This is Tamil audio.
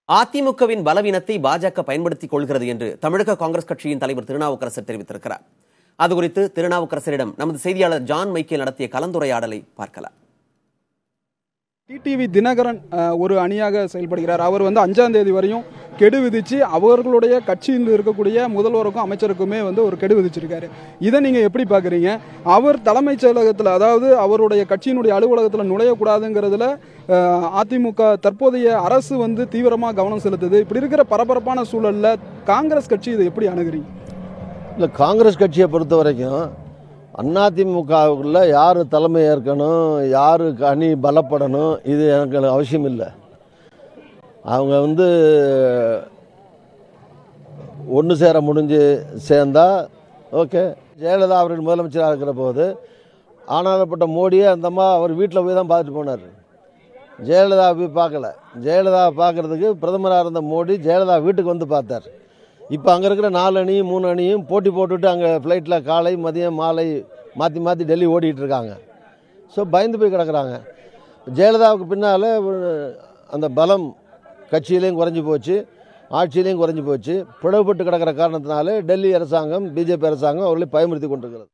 அதிமுகவின் பலவீனத்தை பாஜக பயன்படுத்திக் கொள்கிறது என்று தமிழக காங்கிரஸ் கட்சியின் தலைவர் திருநாவுக்கரசர் தெரிவித்திருக்கிறார். அதுகுறித்து திருநாவுக்கரசரிடம் நமது செய்தியாளர் ஜான் மைக்கேல் நடத்திய கலந்துரையாடலை பார்க்கலாம். டிடிவி தினகரன் ஒரு அணியாக செயல்படுகிறார். அவர் 5ஆம் தேதி வரையும் கெடு விதிச்சு அவர்களுடைய கட்சியில் இருக்கக்கூடிய முதல்வருக்கும் அமைச்சருக்குமே ஒரு கெடு விதிச்சிருக்காரு. இதை நீங்க எப்படி பாக்குறீங்க? அவர் தலைமைச் செயலகத்தில், அதாவது அவருடைய கட்சியினுடைய அலுவலகத்தில் நுழையக்கூடாதுங்கிறதுல அதிமுக தற்போதைய அரசு தீவிரமா கவனம் செலுத்துது. இப்படி இருக்கிற பரபரப்பான சூழல்ல காங்கிரஸ் கட்சி இதை எப்படி அணுகுறீங்க? இல்லை, காங்கிரஸ் கட்சியை பொறுத்த வரைக்கும் அதிமுகவுக்குள்ள யார் தலைமை ஏற்கணும், யாருக்கு அணி பலப்படணும், இது எனக்கு அவசியம் இல்லை. அவங்க ஒன்று சேர முடிஞ்சு சேர்ந்தா ஓகே. ஜெயலலிதா அவர்கள் முதலமைச்சராக இருக்கிற போது ஆனாலப்பட்ட மோடியே அந்தம்மா அவர் வீட்டில் போய் தான் பார்த்துட்டு போனார். ஜெயலலிதா போய் பார்க்கல. ஜெயலலிதா பார்க்கறதுக்கு பிரதமராக இருந்த மோடி ஜெயலலிதா வீட்டுக்கு பார்த்தார். இப்போ அங்கே இருக்கிற 4 அணியும் 3 அணியும் போட்டி போட்டுட்டு அங்கே ஃப்ளைட்டில் காலை மதியம் மாலை மாற்றி மாற்றி டெல்லி ஓடிட்டு இருக்காங்க. ஸோ பயந்து போய் கிடக்குறாங்க. ஜெயலலிதாவுக்கு பின்னால் அந்த பலம் கட்சியிலையும் குறைஞ்சி போச்சு, ஆட்சியிலையும் குறைஞ்சி போச்சு. பிளவுபட்டு கிடக்கிற காரணத்தினால டெல்லி அரசாங்கம், பிஜேபி அரசாங்கம் அவர்களை பயமுறுத்தி கொண்டிருக்கிறது.